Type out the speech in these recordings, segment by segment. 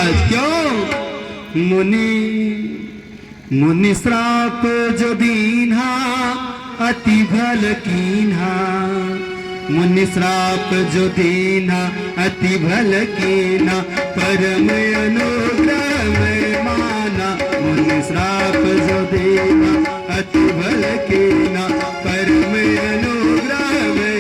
महाराज क्यों? मुनि श्राप जो दीन्हा अति भल कीन्हा, मुनि श्राप जो दीन्हा अति भल कीन्हा, परम अनुग्रह में माना। मुनि श्राप जो दीन्हा अति भल कीन्हा, परम अनुग्रह में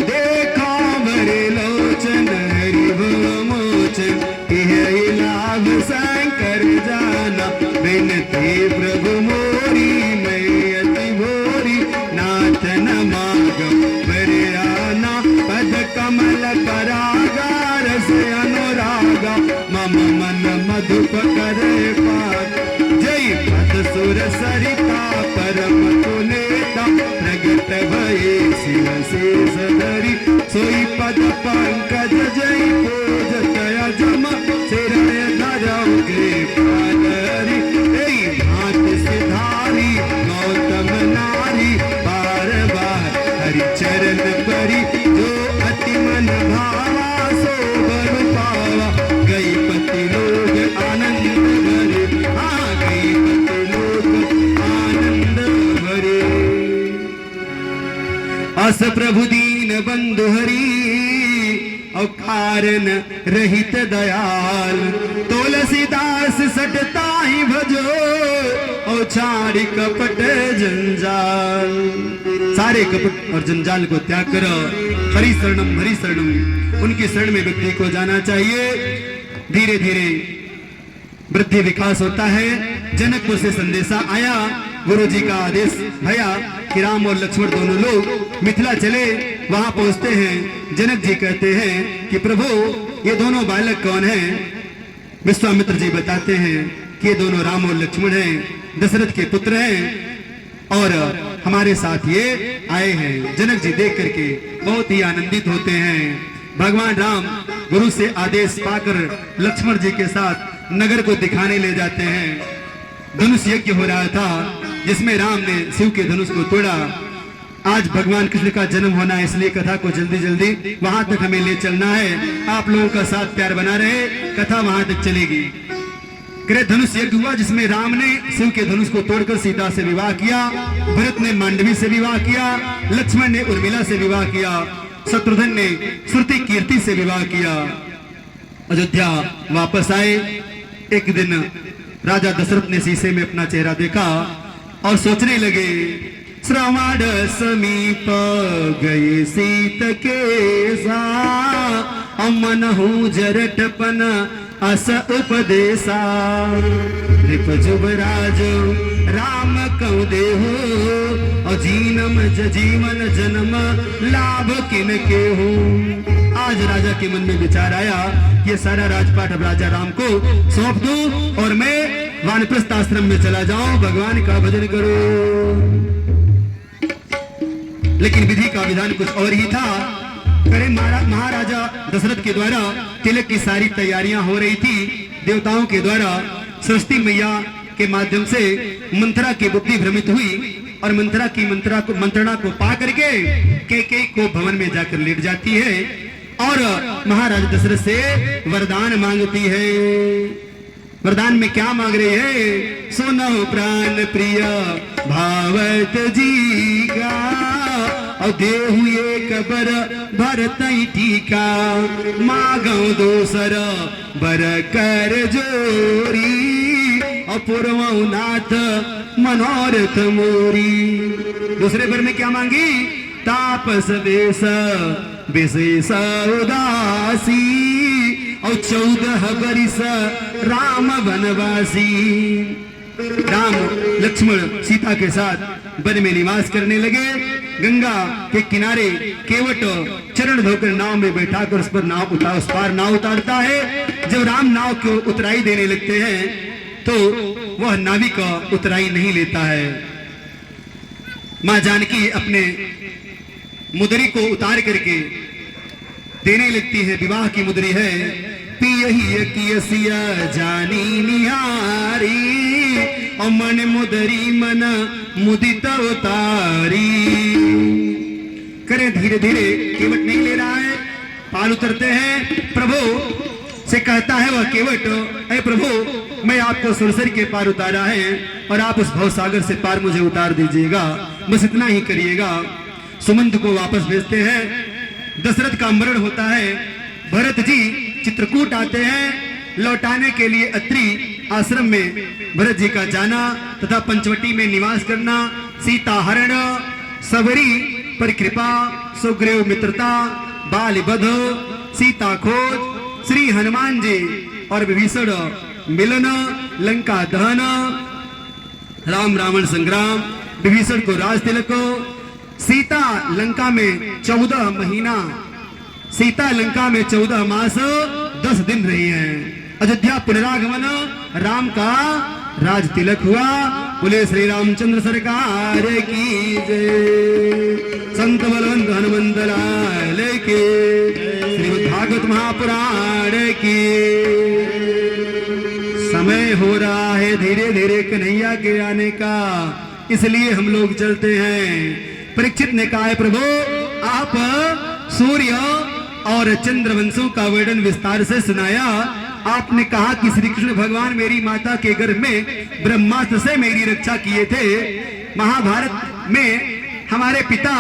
देखा बड़े लोचन हरि भव मोचन, यह लाभ शंकर जाना। बिनती प्रभु मोरी मैं अति भोरी, नाथ न मागम बरियाना। पद कमल परागार से अनुरागा, मम मन मधुप करे पार। जय पद सुर सरिता परम तुलेता, प्रगट भये शिव शेष धरी। सोई पद पंकज जय पूज तया जम, सिरय धरऊ कृपाधरी। भात सिधारी गौतम नारी, बार बार हरि चरण परी। जो अति मन भावा सो बर पावा, गई पति लोग आनंद भरे। गई पति लोग आनंद भरे। अस प्रभु दीन बंधु हरि, और कारण रहित दयाल। तुलसीदास सटता ही भजो, और छाड़ी कपट जंजाल। सारे कपट और जंजाल को त्याग करो, हरि शरणम उनकी शरण में व्यक्ति को जाना चाहिए। धीरे धीरे वृद्धि विकास होता है। जनकपुर से संदेशा आया, गुरु जी का आदेश भया कि राम और लक्ष्मण दोनों लोग मिथिला चले। वहां पहुंचते हैं, जनक जी कहते हैं कि प्रभु ये दोनों बालक कौन हैं? विश्वामित्र जी बताते हैं कि ये दोनों राम और लक्ष्मण हैं, दशरथ के पुत्र हैं और हमारे साथ ये आए हैं। जनक जी देख करके बहुत ही आनंदित होते हैं। भगवान राम गुरु से आदेश पाकर लक्ष्मण जी के साथ नगर को दिखाने ले जाते हैं। धनुष यज्ञ हो रहा था, जिसमें राम ने शिव के धनुष को तोड़ा। आज भगवान कृष्ण का जन्म होना है, इसलिए कथा को जल्दी जल्दी वहां तक हमें ले चलना है। आप लोगों का साथ प्यार बना रहे, कथा वहां तक चलेगी। धनुष यज्ञ हुआ, जिसमें राम ने शिव के धनुष को तोड़कर सीता से विवाह किया, भरत ने मांडवी से विवाह किया, लक्ष्मण ने उर्मिला से विवाह किया, शत्रुघ्न ने श्रुति कीर्ति से विवाह किया। अयोध्या वापस आए। एक दिन राजा दशरथ ने शीशे में अपना चेहरा देखा और सोचने लगे, श्रवण समीप गए सीत के सा, अमन हूँ जरटपन अस उपदेशा। नृप जुबराज राम कऊ देहु, और जीनम जीवन जन्म लाभ किन के हूँ। आज राजा के मन में विचार आया, ये सारा राजपाट अब राजा राम को सौंप दूं और मैं वानप्रस्थ आश्रम में चला जाऊं, भगवान का भजन करूं। लेकिन विधि का विधान कुछ और ही था। महाराजा दशरथ के द्वारा तिलक की सारी तैयारियां हो रही थी। देवताओं के द्वारा सरस्वती मैया के माध्यम से मंत्रा की बुद्धि भ्रमित हुई और मंत्रा की मंत्रणा को पा करके कैकेयी को भवन में जाकर लेट जाती है और महाराजा दशरथ से वरदान मांगती है। वरदान में क्या मांग रही है? सुनो प्राण प्रिय भावत जी का, और देहु एक बर भरत टीका। मांगो दोसर बर कर जोरी, और पूर्वनाथ मनोरथ मोरी। दूसरे बर में क्या मांगी? तापस वेश विशेष उदासी, और 14 बरिस राम वनवासी। राम लक्ष्मण सीता के साथ वन में निवास करने लगे। गंगा के किनारे केवट चरण धोकर नाव में बैठाकर उस पार नाव उतारता है। जब राम नाव को उतराई देने लगते हैं तो वह नाविक उतराई नहीं लेता है। मां जानकी अपने मुदरी को उतार करके देने लगती है। विवाह की मुदरी है। पियहि कियसिया जानी निहारी, और मन मुदरी मन मुदित उतारी। करे धीरे धीरे केवट नहीं ले रहा है, पाल उतरते हैं। प्रभु से कहता है वह केवट, ऐ प्रभु मैं आपको सुरसरी के पार उतारा है और आप उस भवसागर से पार मुझे उतार दीजिएगा, बस इतना ही करिएगा। सुमंत को वापस भेजते हैं। दशरथ का मरण होता है। भरत जी चित्रकूट आते हैं। लौटाने के लिए अत्रि आश्रम में भरत जी का जाना तथा पंचवटी में निवास करना, सीता हरण, सबरी पर कृपा, सुग्रीव मित्रता, बाल वध, सीता खोज, श्री हनुमान जी और विभीषण मिलन, लंका दहन, राम रावण संग्राम, विभीषण को राज तिलक, सीता लंका में 14 महीना, सीता लंका में 14 मास 10 दिन रही हैं। अयोध्या पुनरागमन, राम का राज तिलक हुआ। बोले श्री रामचंद्र सरकार की जय। संत बलवंत हनुमंत लाल की, श्रीमद् भागवत महापुराण की। समय हो रहा है धीरे धीरे कन्हैया के आने का, इसलिए हम लोग चलते हैं। परीक्षित ने कहा है प्रभु आप सूर्य और चंद्रवंशों का वर्णन विस्तार से सुनाया। आपने कहा कि श्री कृष्ण भगवान मेरी माता के गर्भ में ब्रह्मास्त्र से मेरी रक्षा किए थे। महाभारत में हमारे पिता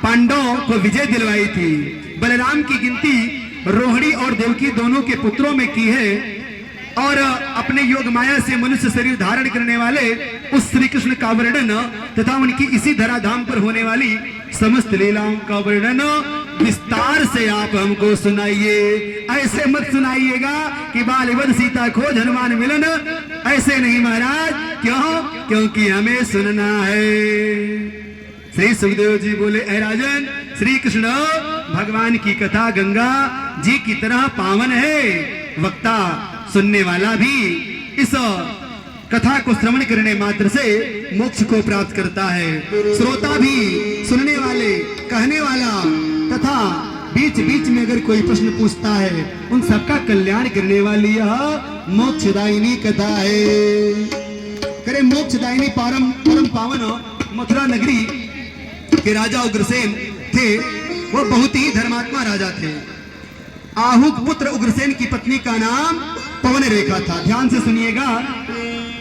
पांडवों को विजय दिलवाई थी। बलराम की गिनती रोहिणी और देवकी दोनों के पुत्रों में की है और अपने योग माया से मनुष्य शरीर धारण करने वाले उस श्री कृष्ण का वर्णन तथा उनकी इसी धराधाम पर होने वाली समस्त लीलाओं का वर्णन विस्तार से आप हमको सुनाइए। ऐसे मत सुनाइएगा कि बाल वध सीता खोज हनुमान मिलन, ऐसे नहीं महाराज। क्यों? क्योंकि हमें सुनना है। श्री सुखदेव जी बोले ऐ राजन, श्री कृष्ण भगवान की कथा गंगा जी की तरह पावन है। वक्ता सुनने वाला भी इस कथा को श्रवण करने मात्र से मोक्ष को प्राप्त करता है। श्रोता भी, सुनने वाले, कहने वाला तथा बीच बीच में अगर कोई प्रश्न पूछता है, उन सबका कल्याण करने वाली यह मोक्षदायिनी कथा है। करे मोक्षदायिनी परम पावन मथुरा नगरी के राजा उग्रसेन थे। वो बहुत ही धर्मात्मा राजा थे। आहुक पुत्र उग्रसेन की पत्नी का नाम पवन रेखा था। ध्यान से सुनिएगा,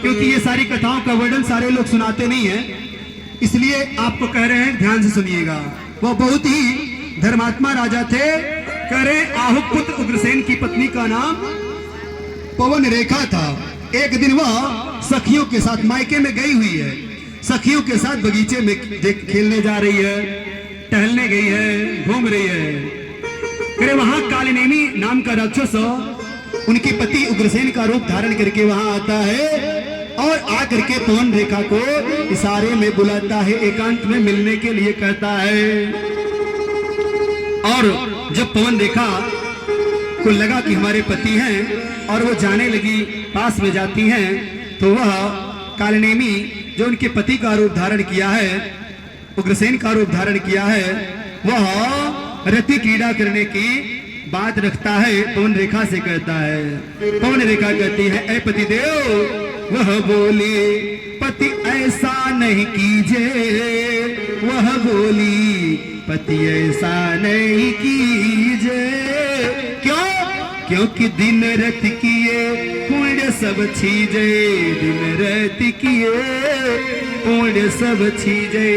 क्योंकि ये सारी कथाओं का वर्णन सारे लोग सुनाते नहीं हैं, इसलिए आपको कह रहे हैं ध्यान से सुनिएगा। वो बहुत ही धर्मात्मा राजा थे। कह रहे आहुक पुत्र उग्रसेन की पत्नी का नाम पवन रेखा था। एक दिन वह सखियों के साथ मायके में गई हुई है। सखियों के साथ बगीचे में खेलने जा रही है, टहलने गई है, घूम रही है। करे वहां कालनेमी नाम का राक्षस उनके पति उग्रसेन का रूप धारण करके वहां आता है और आकर के पवन रेखा को इशारे में बुलाता है, एकांत में मिलने के लिए कहता है। और जब पवन रेखा को लगा कि हमारे पति हैं और वो जाने लगी, पास में जाती हैं, तो वह कालनेमी जो उनके पति का रूप धारण किया है, उग्रसेन का रूप धारण किया है, वह रति क्रीड़ा करने की बात रखता है। पवन रेखा से कहता है। पवन रेखा कहती है ऐ पति देव। वह बोले पति ऐसा नहीं कीजिए। वह बोली पति ऐसा नहीं कीजिए। क्यों? क्योंकि दिन रात किए पुण्य सब छीजे। दिन रात किए पुण्य सब छीजे।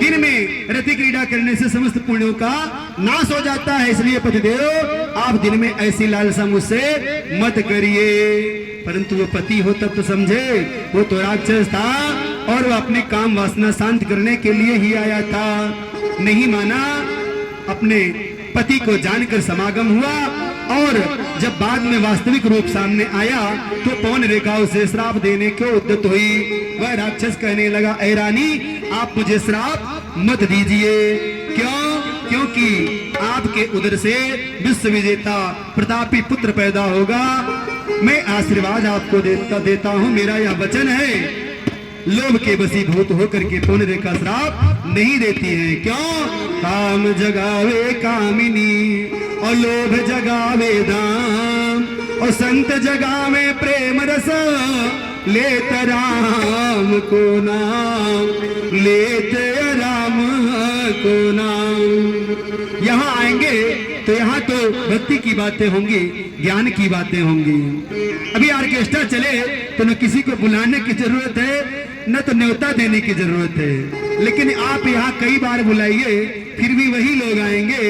दिन में रति क्रीड़ा करने से समस्त पुण्यों का नाश हो जाता है, इसलिए पतिदेव आप दिन में ऐसी लालसा मुझसे मत करिए। परंतु वो पति हो तब तो समझे, वो तो राक्षस था और वो अपने काम वासना शांत करने के लिए ही आया था। नहीं माना, अपने पति को जानकर समागम हुआ और जब बाद में वास्तविक रूप सामने आया तो पवन रेखा उसे श्राप देने को उद्यत हुई। वह राक्षस कहने लगा ऐ रानी आप मुझे श्राप मत दीजिए। क्यों? क्योंकि आपके उदर से विश्व विजेता प्रतापी पुत्र पैदा होगा। मैं आशीर्वाद आपको देता हूँ, मेरा यह वचन है। लोभ के वशीभूत होकर के पवन रेखा श्राप नहीं देती है। क्यों? काम जगावे कामिनी और लोभ जगावे दाम और संत जगावे प्रेम रस। लेत राम को नाम, लेत राम को नाम। यहाँ आएंगे तो यहाँ तो भक्ति की बातें होंगी, ज्ञान की बातें होंगी। अभी ऑर्केस्ट्रा चले तो न किसी को बुलाने की जरूरत है, न तो न्योता देने की जरूरत है। लेकिन आप यहाँ कई बार बुलाइए, फिर भी वही लोग आएंगे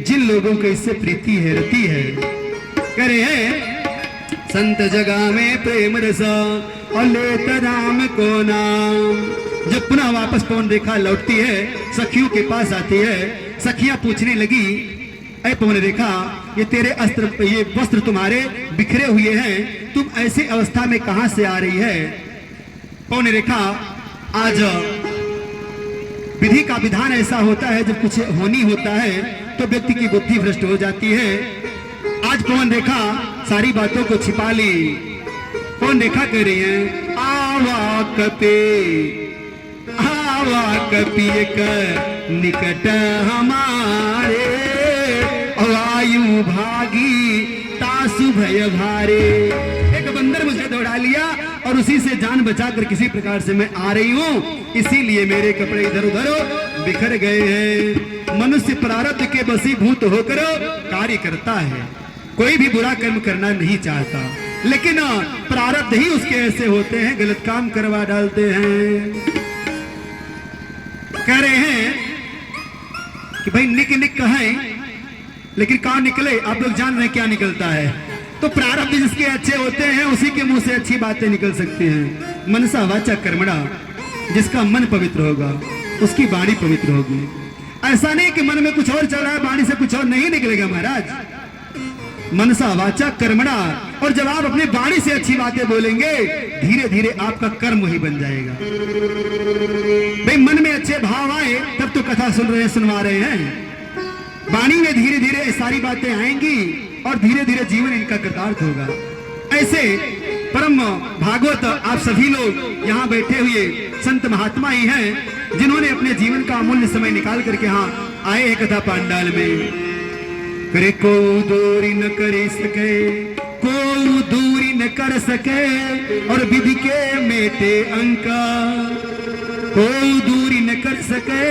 जिन लोगों को इससे प्रीति है, रति है। कह रहे हैं संत जगह में प्रेम रसा और लेत राम को नाम। जब पुनः वापस पवन रेखा लौटती है, सखियों के पास आती है, सखियां पूछने लगी, ऐ पवन रेखा, ये तेरे अस्त्र, ये वस्त्र तुम्हारे बिखरे हुए हैं, तुम ऐसी अवस्था में कहां से आ रही है? पवन रेखा, आज विधि का विधान ऐसा होता है, जब कुछ होनी होता है तो व्यक्ति की बुद्धि भ्रष्ट हो जाती है। आज पवन रेखा सारी बातों को छिपा ली। पवन रेखा कह रही है, आवा कपिए कर निकट हमारे, वायु भागी तासु भय भारे। एक बंदर मुझे दौड़ा लिया और उसी से जान बचाकर किसी प्रकार से मैं आ रही हूँ, इसीलिए मेरे कपड़े इधर उधर बिखर गए हैं। मनुष्य प्रारब्ध के वशीभूत होकर कार्य करता है, कोई भी बुरा कर्म करना नहीं चाहता, लेकिन प्रारब्ध ही उसके ऐसे होते हैं, गलत काम करवा डालते हैं। कह रहे हैं कि भाई निक कहें, लेकिन कहां निकले? आप लोग जान रहे हैं क्या निकलता है। तो प्रारब्ध जिसके अच्छे होते हैं उसी के मुंह से अच्छी बातें निकल सकती हैं। मनसा वाचा कर्मणा, जिसका मन पवित्र होगा उसकी वाणी पवित्र होगी। ऐसा नहीं कि मन में कुछ और चल रहा है, वाणी से कुछ और नहीं निकलेगा महाराज। मनसा वाचा कर्मणा, और जब आप अपनी वाणी से अच्छी बातें बोलेंगे, धीरे धीरे आपका कर्म ही बन जाएगा। भाई मन में अच्छे भाव आए तब तो कथा सुन रहे हैं, सुनवा रहे हैं। वाणी में धीरे धीरे सारी बातें आएंगी और धीरे धीरे जीवन इनका कृतार्थ होगा। ऐसे परम भागवत आप सभी लोग यहाँ बैठे हुए संत महात्मा ही हैं, जिन्होंने अपने जीवन का अमूल्य समय निकाल करके यहाँ आए हैं कथा पांडाल में। करे को दूरी न कर सके, को दूरी न कर सके, और विधि के मेटे अंका। कोई दूरी न कर सके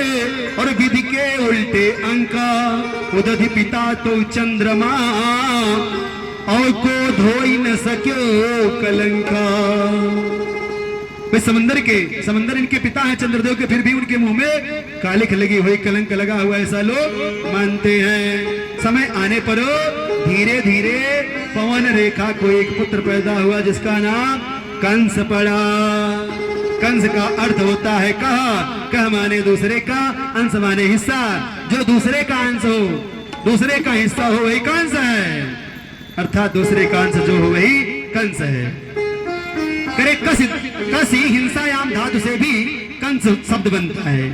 और विधि के उल्टे अंका। उदधि पिता तो चंद्रमा, और को धोई न सक्यो कलंका। समंदर इनके पिता हैं चंद्रदेव के, फिर भी उनके मुंह में कालिख लगी हुई, कलंक लगा हुआ, ऐसा लोग मानते हैं। समय आने पर धीरे धीरे पवन रेखा को एक पुत्र पैदा हुआ, जिसका नाम कंस पड़ा। कंस का अर्थ होता है कह माने दूसरे का, अंश माने हिस्सा। जो दूसरे का अंश हो, दूसरे का हिस्सा हो, वही कंस है। अर्थात दूसरे का अंश जो हो वही कंस है। करे कस हिंसायाम धातु से भी कंस शब्द बनता है।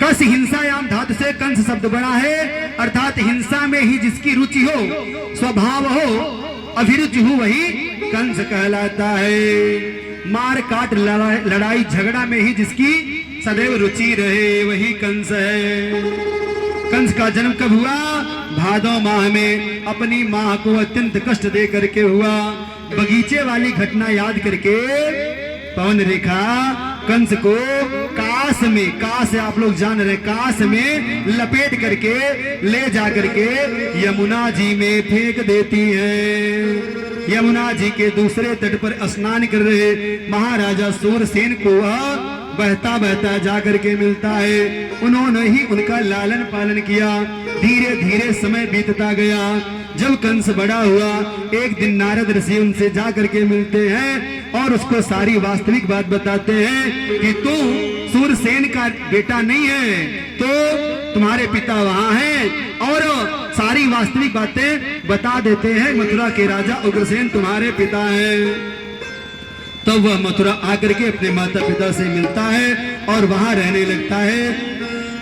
कस हिंसायाम धातु से कंस शब्द बना है, अर्थात हिंसा में ही जिसकी रुचि हो, स्वभाव हो, अभिरुचि हो, वही कंस कहलाता है। मार काट लड़ाई झगड़ा में ही जिसकी सदैव रुचि रहे, वही कंस है। कंस का जन्म कब हुआ? भादो माह में अपनी मां को अत्यंत कष्ट दे करके हुआ। बगीचे वाली घटना याद करके पवन रेखा कंस को काश आप लोग जान रहे, काश में लपेट करके ले जा करके यमुना जी में फेंक देती है। यमुना जी के दूसरे तट पर स्नान कर रहे महाराजा सूरसेन को वह बहता बहता जाकर के मिलता है। उन्होंने ही उनका लालन पालन किया। धीरे धीरे समय बीतता गया। जब कंस बड़ा हुआ, एक दिन नारद ऋषि उनसे जाकर के मिलते हैं और उसको सारी वास्तविक बात बताते हैं कि तू सूरसेन का बेटा नहीं है, तो तुम्हारे पिता वहां हैं, और सारी वास्तविक बातें बता देते हैं। मथुरा के राजा उग्रसेन तुम्हारे पिता हैं। तो वह मथुरा आकर के अपने माता पिता से मिलता है और वहां रहने लगता है।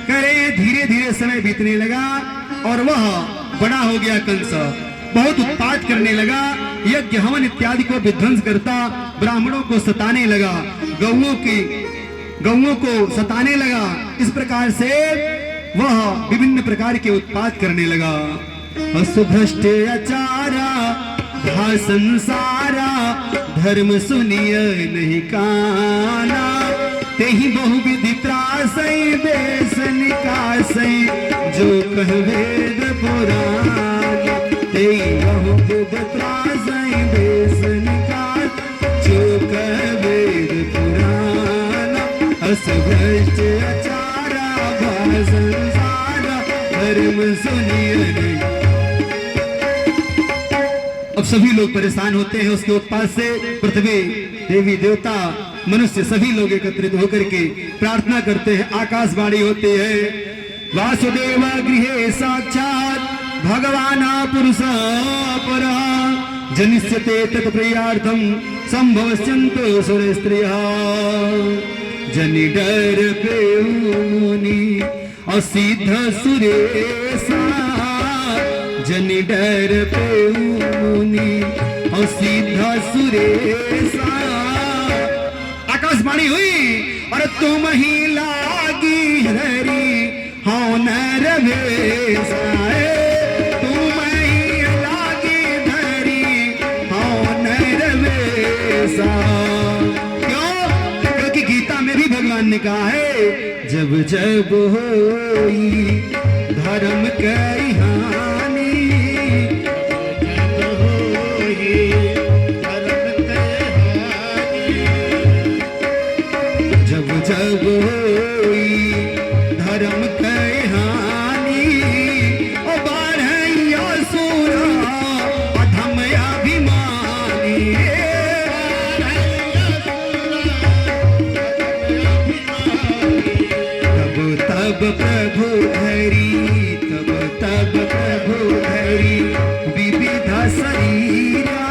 करे धीरे धीरे समय बीतने लगा और वह बड़ा हो गया। कंस बहुत उत्पात करने लगा, यज्ञ हवन इत्यादि को विध्वंस करता, ब्राह्मणों को सताने लगा, गौओं को सताने लगा। इस प्रकार से वह विभिन्न प्रकार के उत्पात करने लगा। असुभ्रष्टे आचारा धा संसारा, धर्म सुनिय नहीं काना, तेहि बहुविधि त्रासई देश निकासई जो कह वेद पुराण तेई बहु बुध त्रासई देश निकास जो कह वेद पुराण असभ्रष्ट अचारा संसारा धर्म सुनिए नहीं। अब सभी लोग परेशान होते हैं उसके उत्पात से। पृथ्वी देवी देवता मनुष्य सभी लोग एकत्रित होकर के प्रार्थना करते हैं। आकाशवाणी होती है वासुदेव गृहे साक्षात भगवान पुरुष पर जनिष्यते तत्प्रियार्थम संभवस्यन्तु सुर स्त्रियः जनि डर पेऊनि असिद्ध सुरेशा जनि डर पेऊनि असिद्ध सुरेशा। आकाशवाणी हुई और तुम ही लागी हरी हो नर वेशा तुम ही लागी धरी हो नर वेशा। क्योंकि गीता में भी भगवान ने कहा है जब जब होई धर्म कई हानि जब जब होई धर्म कई हानि ओ बारहैया सूरा अधम अभिमानी तब प्रभु धरी तब तब प्रभु धरी विविध शरीरा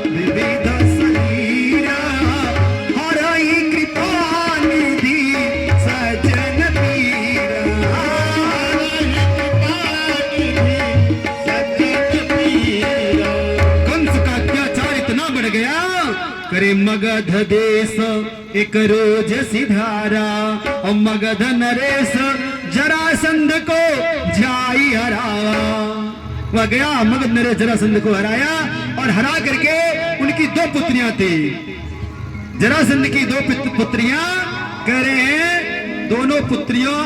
विविध शरीरा हरई कृपा निधि सजन पीरा कंस का अत्याचार इतना बढ़ गया करे मगध देश एक रोज सिधारा और मगध नरेश जरासंध को जाई हरावा। वह गया मगध नरेश जरासंध को हराया और हरा करके उनकी दो पुत्रियां थी। जरासंध की दो पुत्रियां करे दोनों पुत्रियों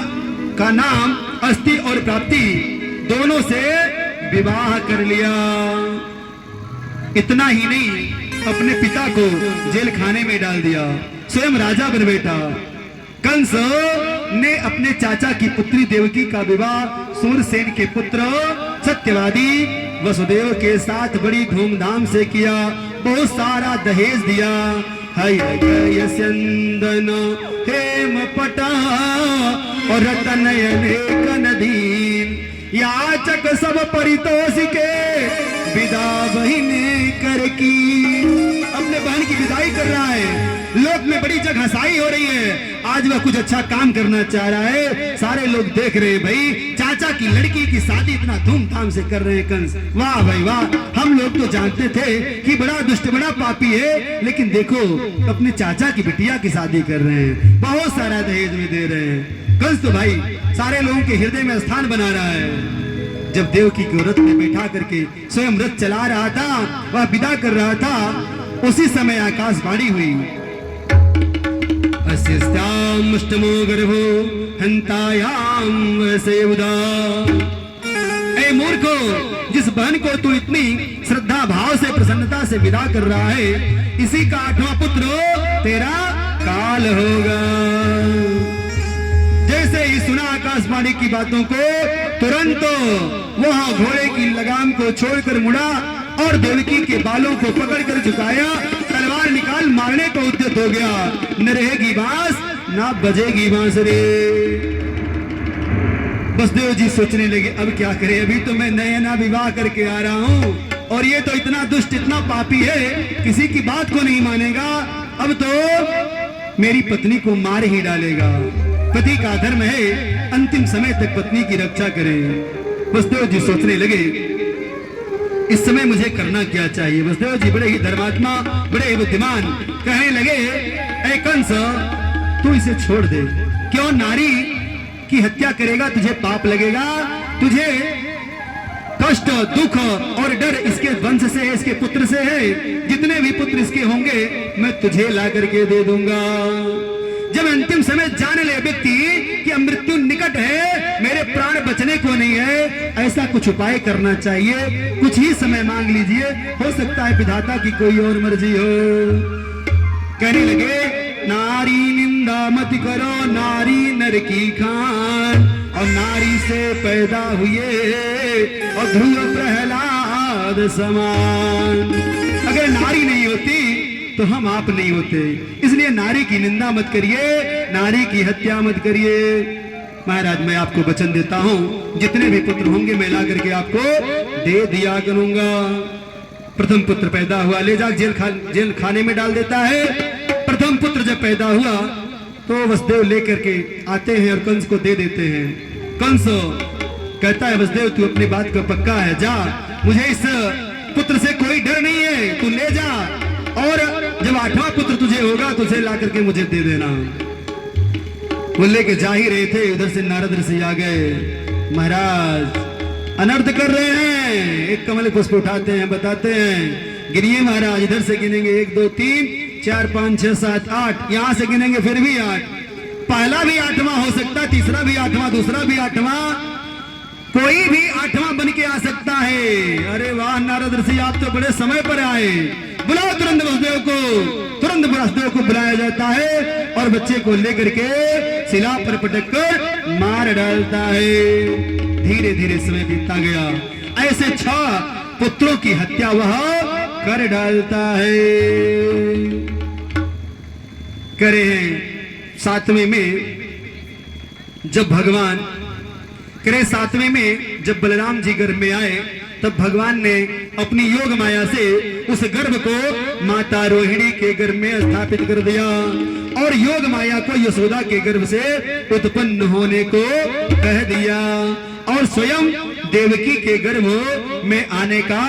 का नाम अस्ति और प्राप्ति दोनों से विवाह कर लिया। इतना ही नहीं अपने पिता को जेल खाने में डाल दिया स्वयं राजा बन बैठा। कंस ने अपने चाचा की पुत्री देवकी का विवाह सूरसेन के पुत्र सत्यवादी वसुदेव के साथ बड़ी धूमधाम से किया। बहुत सारा दहेज दिया। हय चंदन हेम पटा और रतनयन कनदीन याचक सब परितोष के विदा बहिन कर की। अपने बहन की विदाई कर रहा है। लोक में बड़ी जगह हंसाई हो रही है। आज वह कुछ अच्छा काम करना चाह रहा है। सारे लोग देख रहे हैं भाई चाचा की लड़की की शादी इतना धूमधाम से कर रहे हैं कंस। वाह भाई वाह। हम लोग तो जानते थे कि बड़ा दुष्ट बड़ा पापी है लेकिन देखो अपने चाचा की बिटिया की शादी कर रहे हैं। बहुत सारा दहेज में दे रहे हैं। कंस तो भाई सारे लोगों के हृदय में स्थान बना रहा है। जब देवकी को रथ में बैठा करके स्वयं रथ चला रहा था वह विदा कर रहा था उसी समय आकाशवाणी हुई अस्यामुष्टमो गर्भो हंतायाम वसेउदा। ए मूर्खो जिस बहन को तू इतनी श्रद्धा भाव से प्रसन्नता से विदा कर रहा है इसी का 8वां पुत्र तेरा काल होगा। जैसे ही सुना आकाशवाणी की बातों को तुरंत वह घोड़े की लगाम को छोड़कर मुड़ा और देवकी के बालों को पकड़कर झुकाया। तलवार निकाल मारने को उद्यत हो गया। न रहेगी बांस ना बजेगी बांसुरी। वसुदेव जी सोचने लगे अब क्या करें। अभी तो मैं नया विवाह करके आ रहा हूँ और ये तो इतना दुष्ट इतना पापी है किसी की बात को नहीं मानेगा। अब तो मेरी पत्नी को मार ही डालेगा। पति का धर्म है अंतिम समय तक पत्नी की रक्षा करें। वसुदेव जी सोचने लगे इस समय मुझे करना क्या चाहिए। वसुदेव जी बड़े ही धर्मात्मा बड़े ही बुद्धिमान कहने लगे ऐ कंस तू इसे छोड़ दे। क्यों नारी की हत्या करेगा तुझे पाप लगेगा। तुझे कष्ट दुख और डर इसके वंश से है इसके पुत्र से है। जितने भी पुत्र इसके होंगे मैं तुझे ला करके दे दूंगा। जब अंतिम समय जाने ले व्यक्ति कि मृत्यु निकट है, मेरे प्राण बचने को नहीं है, ऐसा कुछ उपाय करना चाहिए, कुछ ही समय मांग लीजिए, हो सकता है विधाता की कोई और मर्जी हो। कहने लगे, नारी निंदा मत करो, नारी नर की खान, और नारी से पैदा हुए और ध्रुव प्रहलाद समान। अगर नारी नहीं होती तो हम आप नहीं होते, इसलिए नारी की निंदा मत करिए, नारी की हत्या मत करिए। महाराज मैं आपको वचन देता हूं, जितने भी पुत्र होंगे मैं ला करके आपको दे दिया करूंगा। प्रथम पुत्र पैदा हुआ, ले जा जेल खाने में डाल देता है। प्रथम पुत्र जब पैदा हुआ तो वसुदेव लेकर के आते हैं और कंस को दे देते हैं। कंस कहता है, वसुदेव तू अपनी बात का पक्का है, जा, मुझे इस पुत्र से कोई डर नहीं है, तू ले जा, और जब 8वां पुत्र तुझे होगा तो उसे ला करके मुझे दे देना। वो लेके जा ही रहे थे, उधर से नारद ऋषि आ गए, महाराज अनर्थ कर रहे हैं। एक कमल पुष्प उठाते हैं, बताते हैं, गिनिए महाराज, इधर से गिनेंगे 1 2 3 4 5 6 7 8, यहां से गिनेंगे फिर भी 8, पहला भी 8वां हो सकता, तीसरा भी 8वां, दूसरा भी 8वां, कोई भी 8वां बन के आ सकता है। अरे वाह नारद ऋषि, आप तो बड़े समय पर आए, बुलाओ तुरंत वसुदेव को। तुरंत वसुदेव को बुलाया जाता है और बच्चे को लेकर के शिला पर पटक कर मार डालता है। धीरे धीरे समय बीतता गया, ऐसे 6 पुत्रों की हत्या वह कर डालता है। करे हैं 7वें में जब भगवान करे 7वें में जब बलराम जी गर्भ में आए, तब भगवान ने अपनी योग माया से उस गर्भ को माता रोहिणी के गर्भ में स्थापित कर दिया और योग माया को यशोदा के गर्भ से उत्पन्न होने को कह दिया और स्वयं देवकी के गर्भ में आने का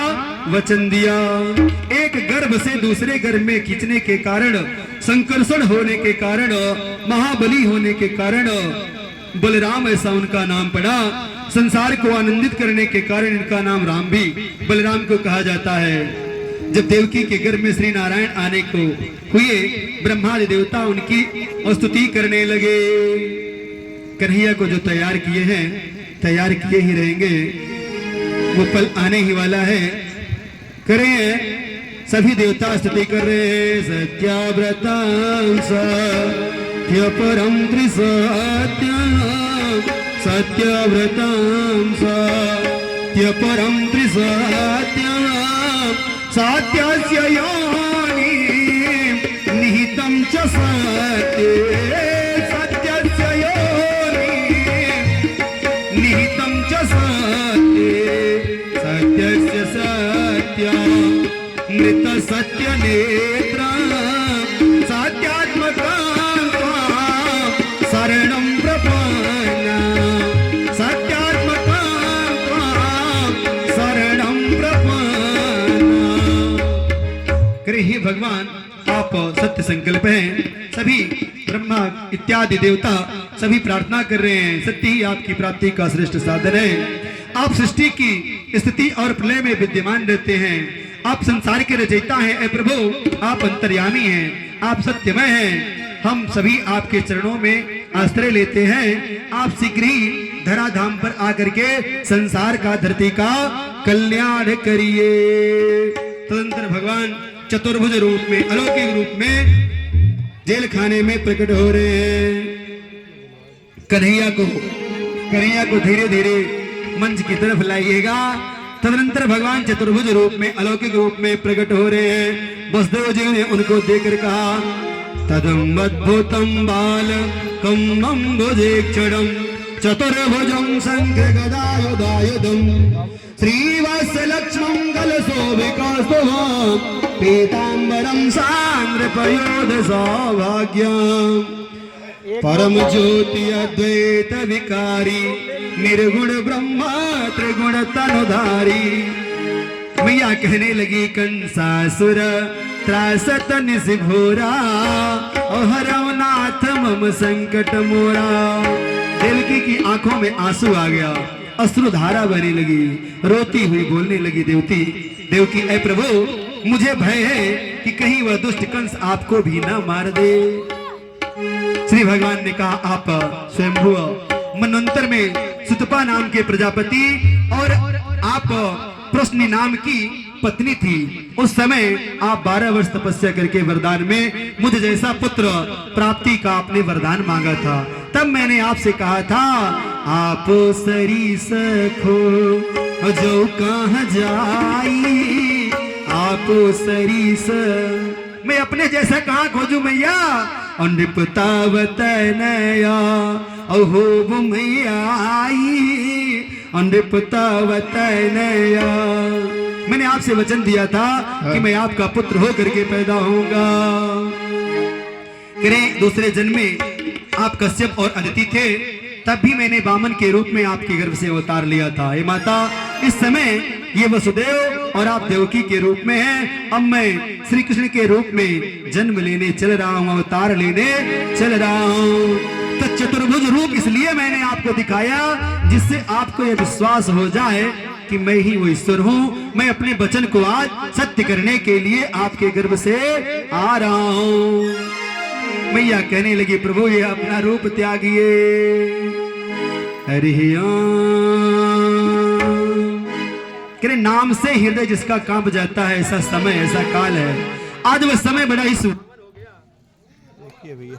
वचन दिया। एक गर्भ से दूसरे गर्भ में खींचने के कारण, संकर्षण होने के कारण, महाबली होने के कारण बलराम ऐसा उनका नाम पड़ा। संसार को आनंदित करने के कारण इनका नाम राम भी बलराम को कहा जाता है। जब देवकी के गर्भ में श्री नारायण आने को हुए, ब्रह्मादि देवता उनकी स्तुति करने लगे। कन्हैया को जो तैयार किए हैं, तैयार किए ही रहेंगे, वो पल आने ही वाला है। करें सभी देवता स्तुति कर रहे हैं। सत्याव्रतं सत्यपरं त्रिसत्यं, सत्यव्रतं सत्यपरं त्रिसत्यं, सत्यस्य योनि निहितं च सत्ये, सत्यस्य योनि निहितं च सत्ये, सत्यस्य सत्यं मृत सत्य नेत्रं, सत्यात्मकं त्वां शरणं प्रपन्ना, सत्यात्मकं त्वां शरणं प्रपन्ना। करे हे भगवान, आप सत्य संकल्प हैं। सभी ब्रह्मा इत्यादि देवता सभी प्रार्थना कर रहे हैं, सत्य ही आपकी प्राप्ति का श्रेष्ठ साधन है। आप सृष्टि की स्थिति और प्रलय में विद्यमान रहते हैं। आप संसार के रचयिता हैं। ऐ प्रभु, आप अंतर्यामी हैं, आप सत्यमय हैं। हम सभी आपके चरणों में आश्रय लेते हैं। आप शीघ्र ही धराधाम पर आकर के संसार का, धरती का कल्याण करिए। तदंतर भगवान चतुर्भुज रूप में, अलौकिक रूप में जेल खाने में प्रकट हो रहे हैं। कन्हैया को धीरे धीरे मंच की तरफ लाइएगा। तदनंतर भगवान चतुर्भुज रूप में, अलौकिक रूप में प्रकट हो रहे हैं। वसुदेव जी ने उनको देखकर कहा, तदम अद्भुतम बाल कम्मं भुजेक्षणं, चतुर्भुजं शंख गदायुधायुधं, श्रीवत्सलक्ष्मं कलशोभिकौस्तुभं, पीतांबरं सांद्रपयोध सौभाग्यं, परम ज्योति अद्वैत विकारी, निर्गुण ब्रह्मा त्रिगुण तनुधारी। मैया कहने लगी, कंसासुर त्रासत निशिघोरा, हरौ नाथ मम संकट मोरा। देवकी की आंखों में आंसू आ गया, अश्रुधारा बहने लगी, रोती हुई बोलने लगी देवकी, ऐ प्रभु, मुझे भय है कि कहीं वह दुष्ट कंस आपको भी न मार दे। श्री भगवान ने कहा आप स्वयंभू मनवंतर में सुतपा नाम के प्रजापति और आप प्रश्नि नाम की पत्नी थी। उस समय आप 12 वर्ष तपस्या करके वरदान में मुझ जैसा पुत्र प्राप्ति का आपने वरदान मांगा था। तब मैंने आपसे कहा था आप सरी सखो जो कहाँ जाई, आप सरी स मैं अपने जैसा कहाँ खोजू मैया। और नृपतावत नया अहो मैया आई, और नृपतावत नया मैंने आपसे वचन दिया था कि मैं आपका पुत्र हो करके पैदा होऊंगा। करें दूसरे जन्म में आप कश्यप और अदिति थे, तब भी मैंने वामन के रूप में आपके गर्भ से अवतार लिया था। हे माता, इस समय ये वसुदेव और आप देवकी के रूप में हैं। अब मैं श्री कृष्ण के रूप में जन्म लेने चल रहा हूँ, अवतार लेने चल रहा हूँ। तो चतुर्भुज रूप इसलिए मैंने आपको दिखाया जिससे आपको यह विश्वास हो जाए कि मैं ही वो ईश्वर हूँ। मैं अपने वचन को आज सत्य करने के लिए आपके गर्भ से आ रहा हूँ। मैया कहने लगी प्रभु ये अपना रूप त्यागिए। हरि करे नाम से हृदय जिसका कांप जाता है, ऐसा समय ऐसा काल है। आज वह समय बड़ा ही सुंदर हो गया। देखिए भैया